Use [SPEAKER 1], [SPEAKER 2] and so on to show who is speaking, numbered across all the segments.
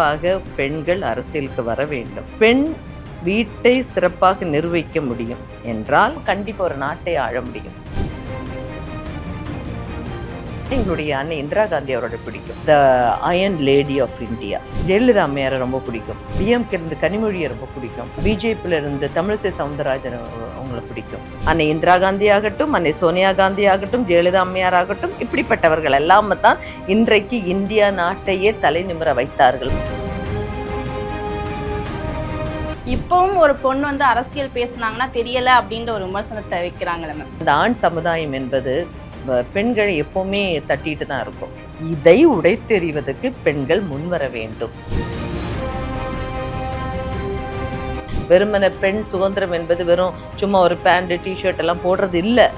[SPEAKER 1] கண்டிப்பாக பெண்கள் அரசியலுக்கு வர வேண்டும். பெண் வீட்டை சிறப்பாக நிர்வகிக்க முடியும் என்றால் கண்டிப்பாக ஒரு நாட்டை ஆள முடியும். எங்களுடைய அன்னை இந்திரா காந்தி அவரோட பிடிக்கும். The iron lady of India. Jayalalithaa அம்மையாரை ரொம்ப பிடிக்கும். டிஎம்கே இருந்து கனிமொழியை ரொம்ப பிடிக்கும். பிஜேபியில இருந்து தமிழிசை சவுந்தரராஜன் அவங்களை பிடிக்கும். அன்னை இந்திரா காந்தி ஆகட்டும், அன்னை சோனியா காந்தி ஆகட்டும், ஜெயலலிதா அம்மையார் ஆகட்டும், இப்படிப்பட்டவர்கள் எல்லாம் தான் இன்றைக்கு இந்தியா நாட்டையே தலை நிமிர வைத்தார்கள்.
[SPEAKER 2] இப்பவும் ஒரு பொண்ணு வந்து அரசியல் பேசினாங்கன்னா தெரியல அப்படின்ற ஒரு விமர்சனத்தை வைக்கிறாங்களே மேம்.
[SPEAKER 1] இந்த ஆண் சமுதாயம் என்பது பெண்களை எப்பவுமே தட்டிட்டு தான் இருக்கும். இதை உடைத்தெறிவதற்கு பெண்கள் முன்வர வேண்டும். வெறுமன பெண் சுதந்திரம் என்பது வெறும் சும்மா ஒரு பேண்ட் டிஷர்ட் எல்லாம் போடுறது இல்லை.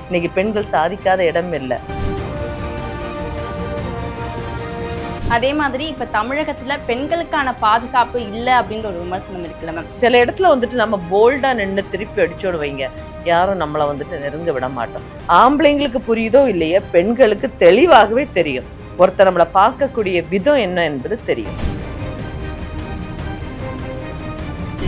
[SPEAKER 1] இன்னைக்கு பெண்கள் சாதிக்காத இடம் இல்லை.
[SPEAKER 2] அதே மாதிரி இப்ப தமிழகத்துல பெண்களுக்கான பாதுகாப்பு இல்லை அப்படின்ற ஒரு விமர்சனம் இருக்குல்ல மேம்.
[SPEAKER 1] சில இடத்துல வந்துட்டு நம்ம போல்டா நின்று திருப்பி அடிச்சோடு வைங்க, யாரும் நம்மளை வந்துட்டு நெருங்க விட மாட்டோம். ஆம்பளைங்களுக்கு புரியுதோ இல்லையே, பெண்களுக்கு தெளிவாகவே தெரியும். ஒருத்தர் நம்மளை பார்க்கக்கூடிய விதம் என்ன என்பது தெரியும்.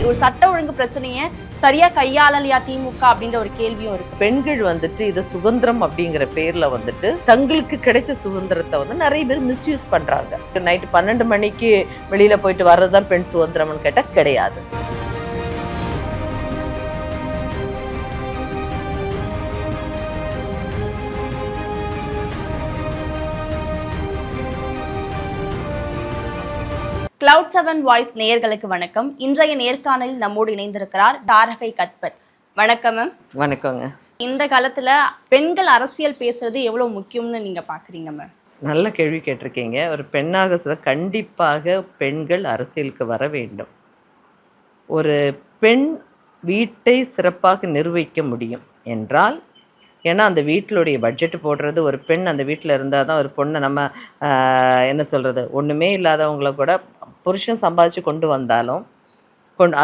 [SPEAKER 2] ஒரு சட்ட ஒழுங்கு பிரச்சனையை சரியா கையாளலையா திமுக அப்படின்ற ஒரு கேள்வியும் இருக்கு.
[SPEAKER 1] பெண்கள் வந்துட்டு இதை சுதந்திரம் அப்படிங்கிற பேர்ல வந்துட்டு தங்களுக்கு கிடைச்ச சுதந்திரத்தை வந்து நிறைய பேர் மிஸ்யூஸ் பண்றாங்க. நைட்டு 12 மணிக்கு வெளியில போயிட்டு வர்றதுதான் பெண் சுதந்திரம்னு கேட்டா கிடையாது.
[SPEAKER 2] Cloud7 வாய்ஸ் நேயர்களுக்கு வணக்கம். இன்றைய நேர்காணலில் நம்மோடு இணைந்திருக்கிறார் தாரகை கத்பத். வணக்கம் மேம்.
[SPEAKER 1] வணக்கங்க.
[SPEAKER 2] இந்த காலத்துல பெண்கள் அரசியல் பேசுறது எவ்வளவு முக்கியம்னு நீங்க பாக்குறீங்க மேம்?
[SPEAKER 1] நல்ல கேள்வி கேட்டிருக்கீங்க. ஒரு பெண்ணாக சொல்ல கண்டிப்பாக பெண்கள் அரசியலுக்கு வர வேண்டும். ஒரு பெண் வீட்டை சிறப்பாக நிர்வகிக்க முடியும் என்றால், ஏன்னா அந்த வீட்டிலுடைய பட்ஜெட் போடுறது ஒரு பெண் அந்த வீட்டில் இருந்தால் தான். ஒரு பொண்ணை நம்ம என்ன சொல்கிறது, ஒன்றுமே இல்லாதவங்கள கூட புருஷன் சம்பாதிச்சு கொண்டு வந்தாலும்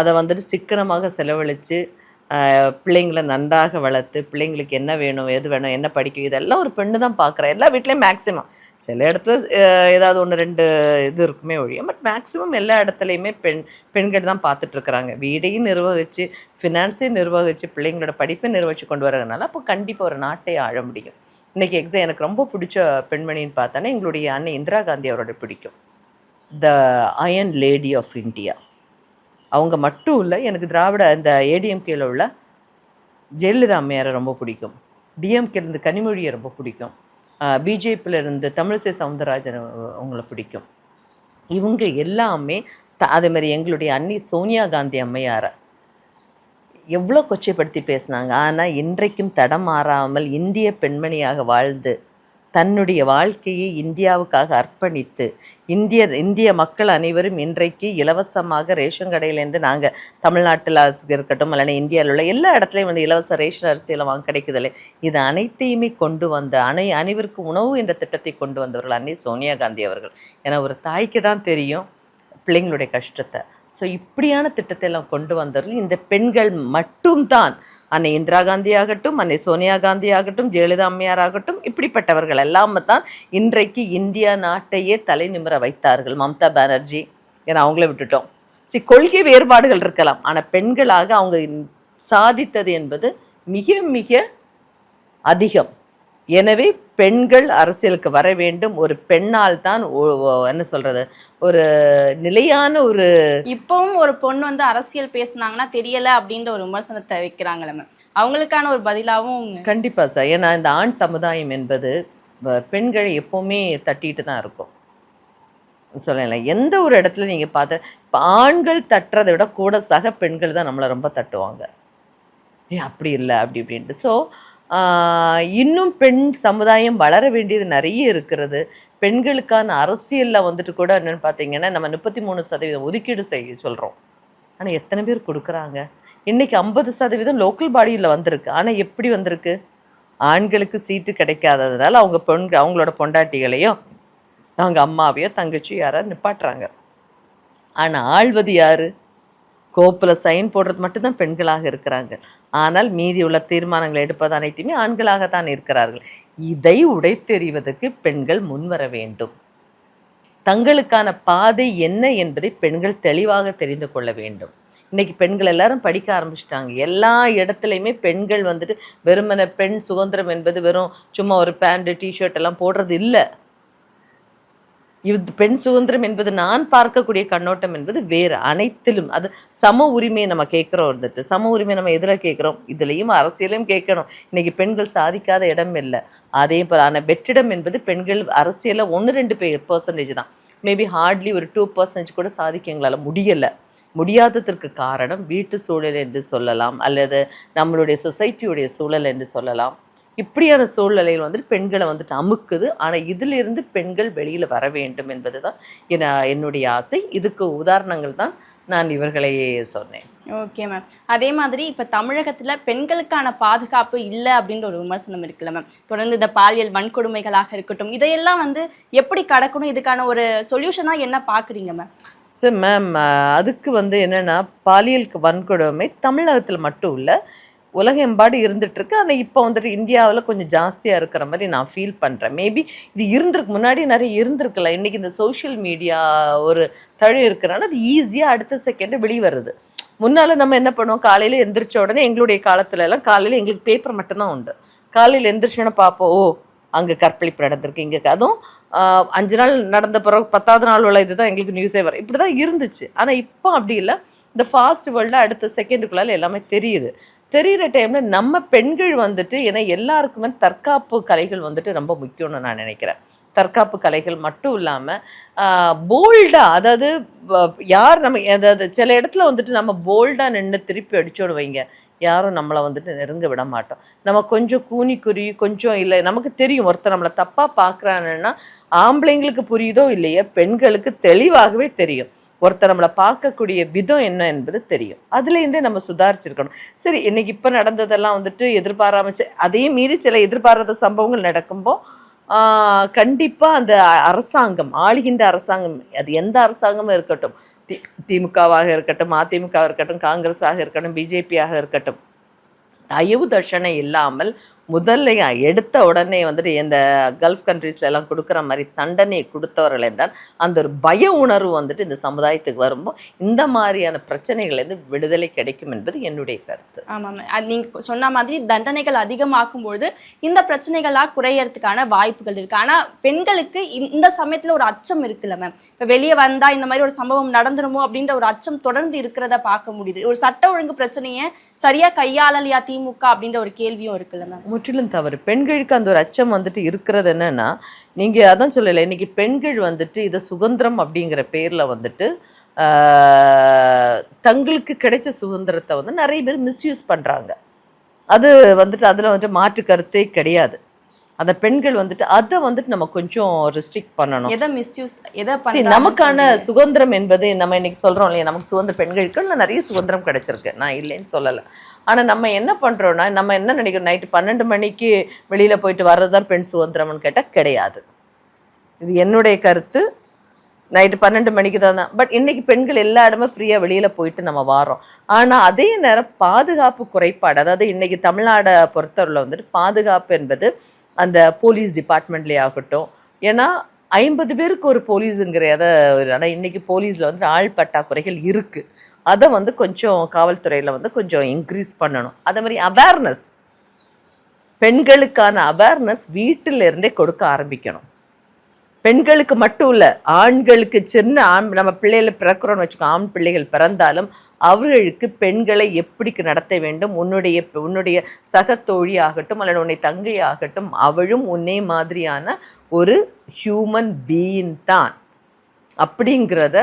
[SPEAKER 1] அதை வந்துட்டு சிக்கனமாக செலவழித்து பிள்ளைங்களை நன்றாக வளர்த்து, பிள்ளைங்களுக்கு என்ன வேணும், எது வேணும், என்ன படிக்கும், இதெல்லாம் ஒரு பெண்ணு தான் பார்க்குறேன். எல்லா வீட்லேயும் மேக்ஸிமம். சில இடத்துல ஏதாவது 1-2 இது இருக்குமே ஒழிய, பட் மேக்ஸிமம் எல்லா இடத்துலையுமே பெண்கள் தான் பார்த்துட்ருக்குறாங்க. வீடையும் நிர்வகித்து, ஃபினான்ஸையும் நிர்வகித்து, பிள்ளைங்களோட படிப்பை நிர்வகித்து கொண்டு வரதுனால அப்போ கண்டிப்பாக ஒரு நாட்டை ஆள முடியும். இன்றைக்கி எனக்கு ரொம்ப பிடிச்ச பெண்மணின்னு பார்த்தோன்னா எங்களுடைய அன்னை இந்திரா காந்தி அவரோட பிடிக்கும். The iron lady of India. அவங்க மட்டும் இல்லை, எனக்கு திராவிட இந்த ஏடிஎம்கேல உள்ள ஜெயலலிதா அம்மையாரை ரொம்ப பிடிக்கும். டிஎம்கே இருந்து கனிமொழியை ரொம்ப பிடிக்கும். பிஜேபியில் இருந்து தமிழிசை சவுந்தரராஜன் அவங்கள பிடிக்கும். இவங்க எல்லாமே அதே மாதிரி எங்களுடைய அண்ணி சோனியா காந்தி அம்மையாரை எவ்வளோ கொச்சைப்படுத்தி பேசினாங்க. ஆனால் இன்றைக்கும் தடம் மாறாமல் இந்திய பெண்மணியாக வாழ்ந்து தன்னுடைய வாழ்க்கையை இந்தியாவுக்காக அர்ப்பணித்து இந்திய மக்கள் அனைவரும் இன்றைக்கு இலவசமாக ரேஷன் கடையிலேருந்து நாங்கள் தமிழ்நாட்டில் இருக்கட்டும், இல்லைன்னா இந்தியாவில் உள்ள எல்லா இடத்துலையும் வந்து இலவச ரேஷன் அரிசியெல்லாம் வாங்க கிடைக்குதில்லை, இது அனைத்தையுமே கொண்டு வந்த அனைவருக்கு உணவு என்ற திட்டத்தை கொண்டு வந்தவர்கள் அன்னை சோனியா காந்தி அவர்கள். ஏன்னா ஒரு தாய்க்கு தான் தெரியும் பிள்ளைங்களுடைய கஷ்டத்தை. ஸோ இப்படியான திட்டத்தை எல்லாம் கொண்டு வந்தவர்கள் இந்த பெண்கள் மட்டும்தான். அன்னை இந்திரா காந்தி ஆகட்டும், அன்னை சோனியா காந்தி ஆகட்டும், ஜெயலலிதா அம்மையார் ஆகட்டும், இப்படிப்பட்டவர்கள் எல்லாம் தான் இன்றைக்கு இந்தியா நாட்டையே தலை நிமிர வைத்தார்கள். மம்தா பானர்ஜி, ஏன்னா அவங்கள விட்டுட்டோம். கொள்கை வேறுபாடுகள் இருக்கலாம், ஆனால் பெண்களாக அவங்க சாதித்தது என்பது மிக மிக அதிகம். எனவே பெண்கள் அரசியலுக்கு வர வேண்டும். ஒரு பெண்ணால் தான் என்ன சொல்றது, ஒரு நிலையான ஒரு
[SPEAKER 2] இப்பவும் ஒரு பொண்ணு வந்து அரசியல் பேசினாங்கன்னா தெரியல அப்படின்ற ஒரு விமர்சனத்தை வைக்கிறாங்களே மேம். அவங்களுக்கான ஒரு பதிலாகவும்
[SPEAKER 1] கண்டிப்பா சார். ஏன்னா இந்த ஆண் சமுதாயம் என்பது பெண்களை எப்பவுமே தட்டிட்டு தான் இருக்கும். சொல்லலாம் எந்த ஒரு இடத்துல நீங்க பார்த்த, இப்போ ஆண்கள் தட்டுறதை விட கூட சக பெண்கள் தான் நம்மளை ரொம்ப தட்டுவாங்க. அப்படி இல்லை அப்படி இப்படின்ட்டு. ஸோ இன்னும் பெண் சமுதாயம் வளர வேண்டியது நிறைய இருக்கிறது. பெண்களுக்கான அரசியலில் வந்துட்டு கூட என்னென்னு பார்த்தீங்கன்னா, நம்ம 33% ஒதுக்கீடு செய்ய சொல்கிறோம். ஆனால் எத்தனை பேர் கொடுக்குறாங்க? இன்றைக்கி 50% லோக்கல் பாடியில் வந்திருக்கு. ஆனால் எப்படி வந்திருக்கு? ஆண்களுக்கு சீட்டு கிடைக்காததுனால அவங்களோட பொண்டாட்டிகளையோ அவங்க அம்மாவையோ தங்கச்சி யாராவது நிப்பாட்டுறாங்க. ஆனால் ஆள்வது யார்? கோப்பில் சைன் போடுறது மட்டும்தான் பெண்களாக இருக்கிறாங்க. ஆனால் மீதி உள்ள தீர்மானங்களை எடுப்பது அனைத்துமே ஆண்களாகத்தான் இருக்கிறார்கள். இதை உடைத்தெறிவதற்கு பெண்கள் முன்வர வேண்டும். தங்களுக்கான பாதை என்ன என்பதை பெண்கள் தெளிவாக தெரிந்து கொள்ள வேண்டும். இன்னைக்கு பெண்கள் எல்லாரும் படிக்க ஆரம்பிச்சிட்டாங்க. எல்லா இடத்துலையுமே பெண்கள் வந்துட்டு வெறுமன பெண் சுதந்திரம் என்பது வெறும் சும்மா ஒரு பேண்ட் டிஷர்ட் எல்லாம் போடுறது இல்லை. இது பெண் சுதந்திரம் என்பது நான் பார்க்கக்கூடிய கண்ணோட்டம் என்பது வேறு. அனைத்திலும் அது சம உரிமையை நம்ம கேட்குறோம். வந்துட்டு சம உரிமை நம்ம எதில் கேட்குறோம்? இதுலேயும் அரசியலையும் கேட்கணும். இன்னைக்கு பெண்கள் சாதிக்காத இடம் இல்லை. அதே போல் ஆனால் வெற்றிடம் என்பது பெண்கள் அரசியலில் 1-2% தான். மேபி ஹார்ட்லி ஒரு 2% கூட சாதிக்க எங்களால் முடியலை. முடியாததற்கு காரணம் வீட்டு சூழல் என்று சொல்லலாம், அல்லது நம்மளுடைய சொசைட்டியுடைய சூழல் என்று சொல்லலாம். இப்படியான சூழ்நிலையில் வந்துட்டு பெண்களை வந்துட்டு அமுக்குது. ஆனால் இதிலிருந்து பெண்கள் வெளியில் வர வேண்டும் என்பது தான் என்னுடைய ஆசை. இதுக்கு உதாரணங்கள் தான் நான் இவர்களையே சொன்னேன்.
[SPEAKER 2] Okay ma'am. அதே மாதிரி இப்போ தமிழகத்தில் பெண்களுக்கான பாதுகாப்பு இல்லை அப்படின்ற ஒரு விமர்சனம் இருக்குல்ல மேம். தொடர்ந்து இந்த பாலியல் வன்கொடுமைகளாக இருக்கட்டும், இதையெல்லாம் எப்படி கடக்கணும், இதுக்கான ஒரு சொல்யூஷனாக என்ன பார்க்குறீங்க மேம்?
[SPEAKER 1] சார் மேம், அதுக்கு என்னென்னா, பாலியல் வன்கொடுமை தமிழகத்தில் மட்டும் இல்லை, உலகெம்பாடு இருந்துகிட்ருக்கு. ஆனால் இப்போ இந்தியாவில் கொஞ்சம் ஜாஸ்தியாக இருக்கிற மாதிரி நான் ஃபீல் பண்ணுறேன். மேபி இது முன்னாடி நிறைய இருந்திருக்கலாம். இன்றைக்கி இந்த சோஷியல் மீடியா ஒரு தழு இருக்கிறனால அது ஈஸியாக அடுத்த செகண்டு வெளியே வருது. முன்னால் நம்ம என்ன பண்ணுவோம், காலையில் எந்திரிச்ச உடனே எங்களுடைய காலத்துலலாம் காலையில் எங்களுக்கு பேப்பர் மட்டும்தான் உண்டு. காலையில் எந்திரிச்சோன்னே பார்ப்போம், ஓ அங்கே கற்பழிப்பு நடந்திருக்கு, இங்கே அதுவும் 5 நாள் நடந்த பிறகு 10வது நாள் உள்ள இதுதான் எங்களுக்கு நியூஸே வரும். இப்படி தான் இருந்துச்சு. ஆனால் இப்போ அப்படி இல்லை. இந்த ஃபாஸ்ட் வேர்ல்டில் அடுத்த செகண்டுக்குள்ளால் எல்லாமே தெரிகிற டைமில் நம்ம பெண்கள் ஏன்னா எல்லாருக்குமே தற்காப்பு கலைகள் ரொம்ப முக்கியம்னு நான் நினைக்கிறேன். தற்காப்பு கலைகள் மட்டும் இல்லாமல் போல்டாக, அதாவது யார் நம்ம அதாவது சில இடத்துல நம்ம போல்டாக நின்று திருப்பி அடிச்சோடு வைங்க, யாரும் நம்மளை நெருங்க விட மாட்டோம். நம்ம கொஞ்சம் கூனி கொஞ்சம் இல்லை, நமக்கு தெரியும் ஒருத்தர் நம்மளை தப்பாக பார்க்குறாங்கன்னா ஆம்பளைங்களுக்கு புரியுதோ இல்லையோ பெண்களுக்கு தெளிவாகவே தெரியும். ஒருத்தர் நம்மளை பார்க்கக்கூடிய விதம் என்ன என்பது தெரியும். அதுலேருந்தே நம்ம சுதாரிச்சிருக்கணும். சரி, இன்னைக்கு இப்போ நடந்ததெல்லாம் எதிர்பாராமச்சு அதையும் மீறி சில எதிர்பாராத சம்பவங்கள் நடக்கும்போ கண்டிப்பாக அந்த அரசாங்கம், ஆளுகின்ற அரசாங்கம், அது எந்த அரசாங்கமும் இருக்கட்டும், திமுகவாக இருக்கட்டும், அதிமுகவாக இருக்கட்டும், காங்கிரஸாக இருக்கட்டும், பிஜேபியாக இருக்கட்டும், தயவு தட்சணை இல்லாமல் முதல்ல எடுத்த உடனே இந்த கல்ஃப் கண்ட்ரீஸ்ல எல்லாம் கொடுக்குற மாதிரி தண்டனை கொடுத்தவர்கள் என்றால் அந்த ஒரு பய உணர்வு இந்த சமுதாயத்துக்கு வரும்போது இந்த மாதிரியான பிரச்சனைகள்லேருந்து விடுதலை கிடைக்கும் என்பது என்னுடைய கருத்து.
[SPEAKER 2] ஆமாம், நீங்கள் சொன்ன மாதிரி தண்டனைகள் அதிகமாக்கும்பொழுது இந்த பிரச்சனைகளாக குறையறதுக்கான வாய்ப்புகள் இருக்குது. ஆனால் பெண்களுக்கு இந்த சமயத்தில் ஒரு அச்சம் இருக்குல்ல மேம். இப்போ வெளியே வந்தால் இந்த மாதிரி ஒரு சம்பவம் நடந்துருமோ அப்படின்ற ஒரு அச்சம் தொடர்ந்து இருக்கிறத பார்க்க முடியுது. ஒரு சட்ட ஒழுங்கு பிரச்சனையை சரியாக கையாளலையா திமுக அப்படின்ற ஒரு கேள்வியும் இருக்குல்ல மேம்.
[SPEAKER 1] முற்றிலும் தவறு. பெண்களுக்கு அந்த ஒரு அச்சம் இருக்கிறது என்னன்னா, நீங்கள் அதான் சொல்லலை, இன்னைக்கு பெண்கள் இதை சுதந்திரம் அப்படிங்கிற பேரில் தங்களுக்கு கிடைச்ச சுதந்திரத்தை நிறைய பேர் மிஸ்யூஸ் பண்ணுறாங்க. அது அதில் மாற்று கருத்தே கிடையாது. அந்த பெண்கள் அதை நம்ம கொஞ்சம் ரெஸ்ட்ரிக்ட் பண்ணணும்.
[SPEAKER 2] எதை மிஸ்யூஸ் எதை
[SPEAKER 1] நமக்கான சுதந்திரம் என்பது நம்ம இன்னைக்கு சொல்கிறோம் இல்லையா, நமக்கு சுதந்திர பெண்களுக்கு நிறைய சுதந்திரம் கிடைச்சிருக்கு, நான் இல்லைன்னு சொல்லலை. ஆனால் நம்ம என்ன பண்ணுறோன்னா, நம்ம என்ன நினைக்கிறோம், நைட்டு 12 மணிக்கு வெளியில் போயிட்டு வர்றது தான் பெண் சுதந்திரம்னு கேட்டால் கிடையாது. இது என்னுடைய கருத்து. நைட்டு 12 மணிக்கு தான். பட் இன்றைக்கி பெண்கள் எல்லா இடமும் ஃப்ரீயாக வெளியில் போயிட்டு நம்ம வாரோம். ஆனால் அதே நேரம் பாதுகாப்பு குறைபாடு, அதாவது இன்றைக்கி தமிழ்நாடை பொறுத்தவரையில் பாதுகாப்பு என்பது அந்த போலீஸ் டிபார்ட்மெண்ட்லேயே ஆகட்டும், ஏன்னா 50 பேருக்கு ஒரு போலீஸுங்கிறத, ஆனால் இன்றைக்கி போலீஸில் ஆள் பற்றாக்குறைகள் இருக்குது. அதை கொஞ்சம் காவல்துறையில் கொஞ்சம் இன்க்ரீஸ் பண்ணணும். அதே மாதிரி அவேர்னஸ், பெண்களுக்கான அவேர்னஸ் வீட்டிலிருந்தே கொடுக்க ஆரம்பிக்கணும். பெண்களுக்கு மட்டும் இல்லை, ஆண்களுக்கு சின்ன நம்ம பிள்ளைகளை பிறக்கிறோன்னு வச்சுக்கோ, ஆண் பிள்ளைகள் பிறந்தாலும் அவர்களுக்கு பெண்களை எப்படி நடத்த வேண்டும், உன்னுடைய சக தோழி ஆகட்டும் அல்லது உன்னை தங்கை ஆகட்டும், அவளும் உன்னே மாதிரியான ஒரு ஹியூமன் பீயிங் தான் அப்படிங்கிறத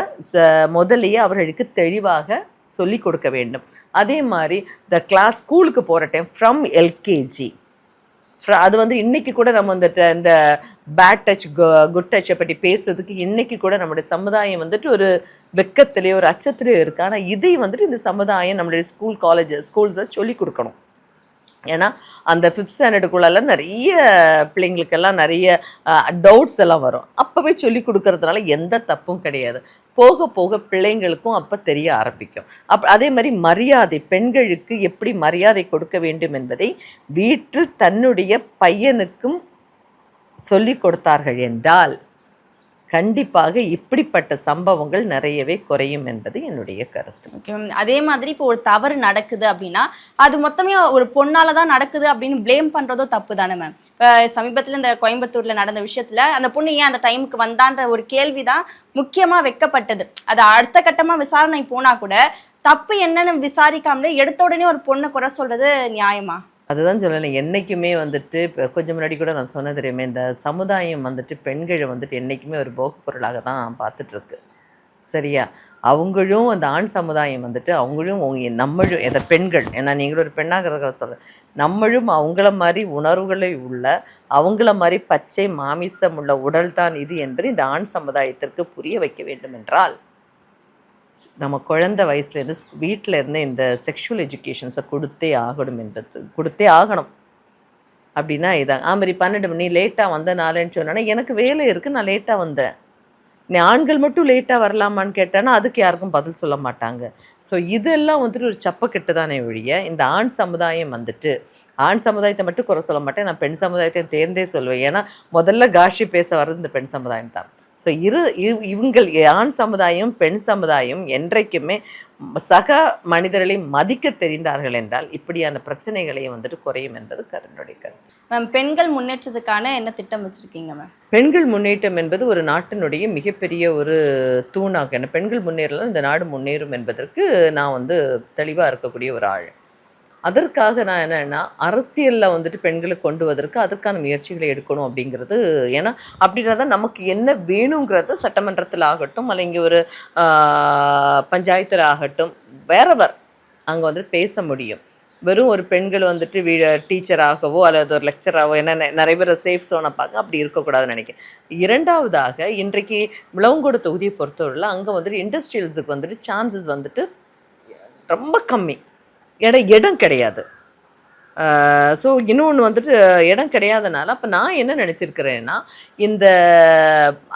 [SPEAKER 1] முதலையே அவர்களுக்கு தெளிவாக சொல்லி கொடுக்க வேண்டும். அதே மாதிரி ஸ்கூலுக்கு போகிற டைம் ஃப்ரம் எல்கேஜி, அது இன்னைக்கு கூட நம்ம இந்த பேட் டச் குட் டச்சை பற்றி பேசுறதுக்கு இன்னைக்கு கூட நம்மளுடைய சமுதாயம் ஒரு வெக்கத்திலேயோ ஒரு அச்சத்திலேயோ இருக்குது. ஆனால் இதை இந்த சமுதாயம் நம்மளுடைய ஸ்கூல்ஸை சொல்லி கொடுக்கணும். ஏன்னா அந்த 5th ஸ்டாண்டர்டுக்குள்ளெல்லாம் நிறைய பிள்ளைங்களுக்கெல்லாம் நிறைய டவுட்ஸ் எல்லாம் வரும். அப்போவே சொல்லி கொடுக்கறதுனால எந்த தப்பும் கிடையாது. போக போக பிள்ளைங்களுக்கும் அப்போ தெரிய ஆரம்பிக்கும். அதே மாதிரி மரியாதை, பெண்களுக்கு எப்படி மரியாதை கொடுக்க வேண்டும் என்பதை வீட்டில் தன்னுடைய பையனுக்கும் சொல்லி கொடுத்தார்கள் என்றால் கண்டிப்பாக இப்படிப்பட்ட சம்பவங்கள் நிறையவே குறையும் என்பது என்னுடைய கருத்து.
[SPEAKER 2] Okay ma'am. அதே மாதிரி இப்போ ஒரு தவறு நடக்குது அப்படின்னா அது மொத்தமே ஒரு பொண்ணால தான் நடக்குது அப்படின்னு ப்ளேம் பண்றதோ தப்பு தானே மேம்? இப்போ சமீபத்தில் இந்த கோயம்புத்தூர்ல நடந்த விஷயத்துல அந்த பொண்ணு ஏன் அந்த டைமுக்கு வந்தான்ற ஒரு கேள்விதான் முக்கியமா வைக்கப்பட்டது. அது அடுத்த கட்டமா விசாரணை போனா கூட தப்பு என்னன்னு விசாரிக்காமலே எடுத்த உடனே ஒரு பொண்ணை குறை சொல்றது நியாயமா?
[SPEAKER 1] அதுதான் சொல்லலை. என்றைக்குமே வந்துட்டு இப்போ கொஞ்சம் முன்னாடி கூட நான் சொன்ன தெரியுமே, இந்த சமுதாயம் வந்துட்டு பெண்களை வந்துட்டு என்றைக்குமே ஒரு போக்கு பொருளாக தான் பார்த்துட்ருக்கு. சரியா? அவங்களும் அந்த ஆண் சமுதாயம் வந்துட்டு அவங்களும் நம்மளும் எதை பெண்கள், ஏன்னா நீங்களும் ஒரு பெண்ணாகிறத சொல்ல, நம்மளும் அவங்கள மாதிரி உணர்வுகளை உள்ள, அவங்கள மாதிரி பச்சை மாமிசம் உள்ள உடல் தான் இது என்பது இந்த ஆண் சமுதாயத்திற்கு புரிய வைக்க வேண்டும் என்றால் நம்ம குழந்தை வயசுலேருந்து வீட்டில் இருந்து இந்த செக்ஷுவல் எஜுகேஷன்ஸை கொடுத்தே ஆகணும். அப்படின்னா இதான் ஆமாரி 12 மணி லேட்டாக வந்தனாலன்னு சொன்னோன்னா எனக்கு வேலை இருக்குது, நான் லேட்டாக வந்தேன். நீ ஆண்கள் மட்டும் லேட்டாக வரலாமான்னு கேட்டானா அதுக்கு யாருக்கும் பதில் சொல்ல மாட்டாங்க. ஸோ இதெல்லாம் வந்துட்டு ஒரு சப்பக்கெட்டு தானே ஒழிய இந்த ஆண் சமுதாயம் வந்துட்டு ஆண் சமுதாயத்தை மட்டும் குறை சொல்ல மாட்டேன், நான் பெண் சமுதாயத்தை தேர்ந்தே சொல்லுவேன். ஏன்னா முதல்ல காஷி பேச வர்றது இந்த பெண் சமுதாயம் தான். ஸோ இவங்கள் ஆண் சமுதாயம் பெண் சமுதாயம் என்றைக்குமே சக மனிதர்களை மதிக்க தெரிந்தார்கள் என்றால் இப்படியான பிரச்சனைகளையும் வந்துட்டு குறையும் என்பது என்னுடைய கருத்து.
[SPEAKER 2] மேம், பெண்கள் முன்னேற்றத்துக்கான என்ன திட்டம் வச்சுருக்கீங்க மேம்?
[SPEAKER 1] பெண்கள் முன்னேற்றம் என்பது ஒரு நாட்டினுடைய மிகப்பெரிய ஒரு தூணாக, என்ன பெண்கள் முன்னேறலாம் இந்த நாடு முன்னேறும் என்பதற்கு நான் வந்து தெளிவாக இருக்கக்கூடிய ஒரு ஆள். அதற்காக நான் என்னென்னா அரசியலில் வந்துட்டு பெண்களை கொண்டு வருவதற்கு அதற்கான முயற்சிகளை எடுக்கணும் அப்படிங்கிறது. ஏன்னா அப்படின்னா தான் நமக்கு என்ன வேணுங்கிறது சட்டமன்றத்தில் ஆகட்டும் அல்ல இங்கே ஒரு பஞ்சாயத்தில் ஆகட்டும் வேறவர் அங்கே வந்துட்டு பேச முடியும். வெறும் ஒரு பெண்கள் வந்துட்டு டீச்சராகவோ அல்லது ஒரு லெக்சராகவோ என்ன நிறைய பேர் சேஃப் சோனை பார்க்க அப்படி இருக்கக்கூடாதுன்னு நினைக்கிறேன். இரண்டாவதாக இன்றைக்கு விளவங்கோடு தொகுதியை பொறுத்தவரையில் அங்கே வந்துட்டு இண்டஸ்ட்ரியல்ஸுக்கு வந்துட்டு சான்சஸ் வந்துட்டு ரொம்ப கம்மி, இடம் கிடையாது. ஸோ இன்னொன்று வந்துட்டு இடம் கிடையாதனால அப்போ நான் என்ன நினச்சிருக்கிறேன்னா இந்த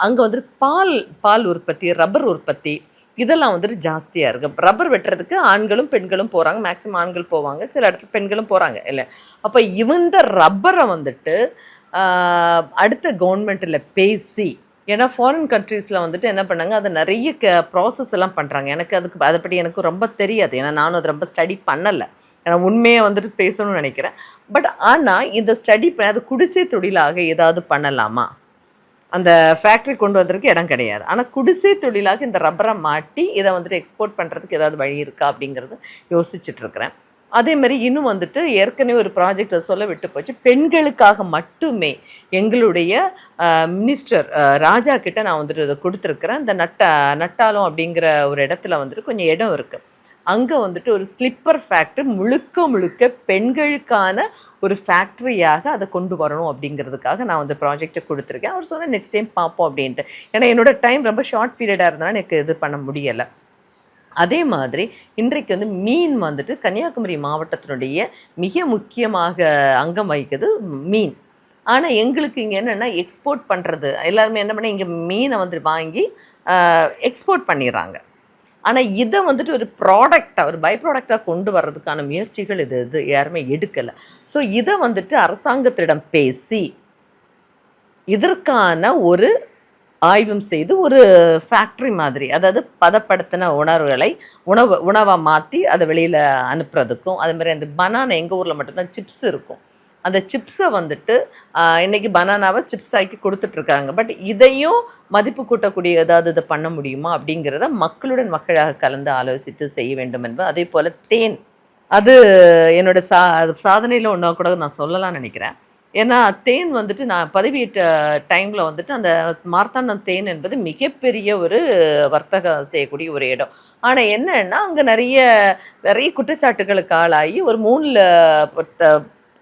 [SPEAKER 1] அங்கே வந்துட்டு பால் உற்பத்தி, ரப்பர் உற்பத்தி இதெல்லாம் வந்துட்டு ஜாஸ்தியாக இருக்குது. ரப்பர் வெட்டுறதுக்கு ஆண்களும் பெண்களும் போகிறாங்க, மேக்ஸிமம் ஆண்கள் போவாங்க, சில இடத்துல பெண்களும் போகிறாங்க இல்லை. அப்போ இந்த ரப்பரை வந்துட்டு அடுத்த கவர்மெண்ட்டில் பேசி, ஏன்னா ஃபாரின் கண்ட்ரீஸில் வந்துட்டு என்ன பண்ணாங்க அதை நிறைய ப்ராசஸ் எல்லாம் பண்ணுறாங்க. எனக்கு அதை பற்றி எனக்கு ரொம்ப தெரியாது, ஏன்னா நானும் அதை ரொம்ப ஸ்டடி பண்ணலை. ஏன்னா உண்மையை வந்துட்டு பேசணும்னு நினைக்கிறேன். பட் ஆனால் இந்த ஸ்டடி அது குடிசை தொழிலாக ஏதாவது பண்ணலாமா? அந்த ஃபேக்ட்ரி கொண்டு வந்ததுக்கு இடம் கிடையாது, ஆனால் குடிசை தொழிலாக இந்த ரப்பரை மாட்டி இதை வந்துட்டு எக்ஸ்போர்ட் பண்ணுறதுக்கு ஏதாவது வழி இருக்கா அப்படிங்கிறது யோசிச்சுட்ருக்கிறேன். அதே மாதிரி இன்னும் வந்துட்டு ஏற்கனவே ஒரு ப்ராஜெக்டை சொல்ல விட்டு போச்சு, பெண்களுக்காக மட்டுமே எங்களுடைய மினிஸ்டர் ராஜா கிட்ட நான் வந்துட்டு இதை கொடுத்துருக்குறேன். இந்த நட்டாலம் அப்படிங்கிற ஒரு இடத்துல வந்துட்டு கொஞ்சம் இடம் இருக்குது, அங்கே வந்துட்டு ஒரு ஸ்லிப்பர் ஃபேக்ட்ரி முழுக்க பெண்களுக்கான ஒரு ஃபேக்ட்ரியாக அதை கொண்டு வரணும் அப்படிங்கிறதுக்காக நான் வந்து ப்ராஜெக்டை கொடுத்துருக்கேன். அவர் சொன்னால் நெக்ஸ்ட் டைம் பார்ப்போம் அப்படின்ட்டு. ஏன்னா என்னோடய டைம் ரொம்ப ஷார்ட் பீரியடாக இருந்தாலும் எனக்கு இது பண்ண முடியலை. அதே மாதிரி இன்றைக்கு வந்து மீன் வந்துட்டு கன்னியாகுமரி மாவட்டத்தினுடைய மிக முக்கியமாக அங்கம் வகிக்குது மீன். ஆனால் எங்களுக்கு இங்கே என்னென்னா எக்ஸ்போர்ட் பண்ணுறது எல்லாருமே என்ன பண்ண இங்கே மீனை வந்து வாங்கி எக்ஸ்போர்ட் பண்ணிடுறாங்க. ஆனால் இதை வந்துட்டு ஒரு ப்ராடக்டாக ஒரு பை ப்ராடக்டாக கொண்டு வர்றதுக்கான முயற்சிகள் இது யாருமே எடுக்கலை. ஸோ இதை வந்துட்டு அரசாங்கத்திடம் பேசி இதற்கான ஒரு ஆய்வும் செய்து ஒரு ஃபேக்ட்ரி மாதிரி, அதாவது பதப்படுத்தின உணவை மாற்றி அதை வெளியில் அனுப்புறதுக்கும், அதுமாதிரி அந்த பனானா எங்கள் ஊரில் மட்டும்தான் சிப்ஸ் இருக்கும், அந்த சிப்ஸை வந்துட்டு இன்றைக்கி பனானாவை சிப்ஸ் ஆக்கி கொடுத்துட்ருக்காங்க. பட் இதையும் மதிப்பு கூட்டக்கூடிய ஏதாவது இதை பண்ண முடியுமா அப்படிங்கிறத மக்களுடன் மக்களாக கலந்து ஆலோசித்து செய்ய வேண்டும் என்பது. அதே போல் தேன், அது என்னோட சாதனையில் ஒன்றா கூட நான் சொல்லலாம்னு நினைக்கிறேன். ஏன்னா தேன் வந்துட்டு நான் பதவியேற்ற டைமில் வந்துட்டு அந்த மார்த்தாண்டம் தேன் என்பது மிகப்பெரிய ஒரு வர்த்தகம் செய்யக்கூடிய ஒரு இடம். ஆனால் என்னன்னா அங்கே நிறைய குற்றச்சாட்டுகளுக்கு ஆளாகி ஒரு 3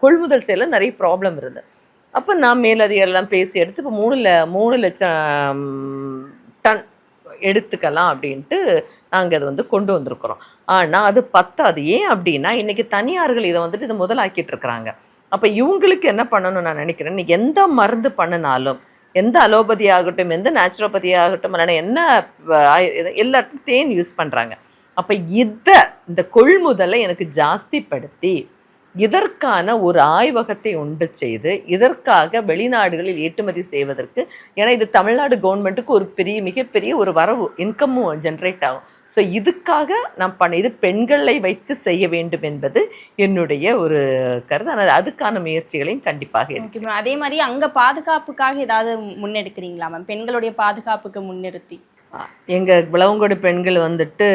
[SPEAKER 1] கொள்முதல் செய்யல நிறைய ப்ராப்ளம் இருந்தது. அப்போ நான் மேலதிகாரிலாம் பேசி எடுத்து இப்போ 3 லட்சம் டன் எடுத்துக்கலாம் அப்படின்ட்டு நாங்கள் அதை வந்து கொண்டு வந்திருக்கிறோம். ஆனால் அது பத்தாது. ஏன் அப்படின்னா இன்றைக்கி தனியார்கள் இதை வந்துட்டு இதை முதலாக்கிட்டு இருக்கிறாங்க. அப்போ இவங்களுக்கு என்ன பண்ணணும்னு நான் நினைக்கிறேன், இன்றைக்கி எந்த மருந்து பண்ணினாலும், எந்த அலோபதி ஆகட்டும் எந்த நேச்சுரோபதி ஆகட்டும் இல்லைன்னா என்ன எல்லாத்தையும் தேன் யூஸ் பண்ணுறாங்க. அப்போ இந்த கொள்முதலை எனக்கு ஜாஸ்திப்படுத்தி இதற்கான ஒரு ஆய்வகத்தை உண்டு செய்து இதற்காக வெளிநாடுகளில் ஏற்றுமதி செய்வதற்கு, ஏன்னா இது தமிழ்நாடு கவர்மெண்ட்டுக்கு ஒரு மிகப்பெரிய ஒரு வரவு, இன்கமும் ஜென்ரேட் ஆகும். ஸோ இதுக்காக நான் இது பெண்களை வைத்து செய்ய வேண்டும் என்பது என்னுடைய ஒரு கருத்து. ஆனால் அதுக்கான முயற்சிகளையும் கண்டிப்பாக
[SPEAKER 2] ஓகே மேம். அதே மாதிரி அங்கே பாதுகாப்புக்காக ஏதாவது முன்னெடுக்கிறீங்களா மேம், பெண்களுடைய பாதுகாப்புக்கு முன்னிறுத்தி?
[SPEAKER 1] எங்கள் விளவங்கோடு பெண்கள் வந்துட்டு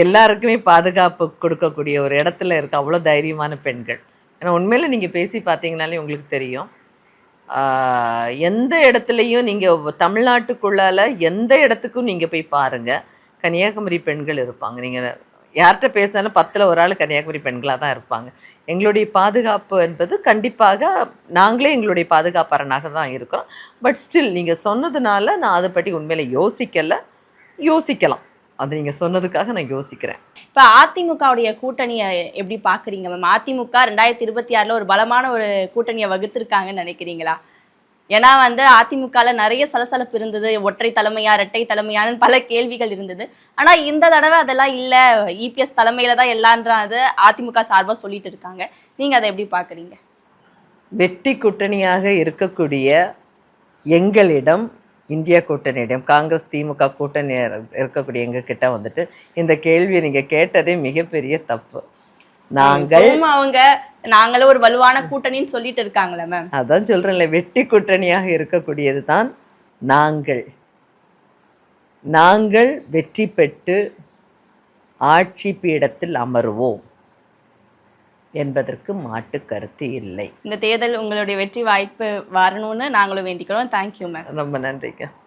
[SPEAKER 1] எல்லாருக்குமே பாதுகாப்பு கொடுக்கக்கூடிய ஒரு இடத்துல இருக்க அவ்வளோ தைரியமான பெண்கள். ஏன்னா உண்மையில் நீங்கள் பேசி பார்த்தீங்கனாலே உங்களுக்கு தெரியும், எந்த இடத்துலையும் நீங்கள் தமிழ்நாட்டுக்குள்ளால் எந்த இடத்துக்கும் நீங்கள் போய் பாருங்கள், கன்னியாகுமரி பெண்கள் இருப்பாங்க. நீங்கள் யார்கிட்ட பேசினாலும் 10ல் ஒரு ஆள் கன்னியாகுமரி பெண்களாக தான் இருப்பாங்க. எங்களுடைய பாதுகாப்பு என்பது கண்டிப்பாக நாங்களே எங்களுடைய பாதுகாப்பறனாக தான் இருக்கிறோம். பட் ஸ்டில் நீங்கள் சொன்னதுனால நான் அதை பற்றி உண்மையில் யோசிக்கலாம். அது நீங்கள் சொன்னதுக்காக நான் யோசிக்கிறேன்.
[SPEAKER 2] இப்போ அதிமுகவுடைய கூட்டணியை எப்படி பார்க்குறீங்க மேம்? அதிமுக 2026 ஒரு பலமான ஒரு கூட்டணியை வகுத்திருக்காங்கன்னு நினைக்கிறீங்களா? ஏன்னா அதிமுகவில் நிறைய சலசலப்பு இருந்தது, ஒற்றை தலைமையா இரட்டை தலைமையான்னு பல கேள்விகள் இருந்தது. ஆனால் இந்த தடவை அதெல்லாம் இல்லை, இபிஎஸ் தலைமையில தான் எல்லான்றது அதிமுக சார்பாக சொல்லிட்டு இருக்காங்க. நீங்கள் அதை எப்படி பார்க்குறீங்க?
[SPEAKER 1] வெற்றி கூட்டணியாக இருக்கக்கூடிய எங்களிடம், இந்தியா கூட்டணியிடம், காங்கிரஸ் திமுக கூட்டணி இருக்கக்கூடிய எங்ககிட்ட வந்துட்டு இந்த கேள்வியை நீங்கள் கேட்டதே மிகப்பெரிய தப்பு.
[SPEAKER 2] நாங்களும் ஒரு வலுவான கூட்டணின்னு சொல்லிட்டு இருக்காங்களே மேம்.
[SPEAKER 1] அதான் சொல்றேன்ல, வெற்றி கூட்டணியாக இருக்கக்கூடியது தான் நாங்கள் வெற்றி பெற்று ஆட்சி பீடத்தில் அமருவோம் என்பதற்கு மாட்டு கருத்து இல்லை.
[SPEAKER 2] இந்த தேர்தல் உங்களுடைய வெற்றி வாய்ப்பு வரணும்னு நாங்களும் வேண்டிக்கிறோம். Thank you ma'am.
[SPEAKER 1] ரொம்ப நன்றிங்க.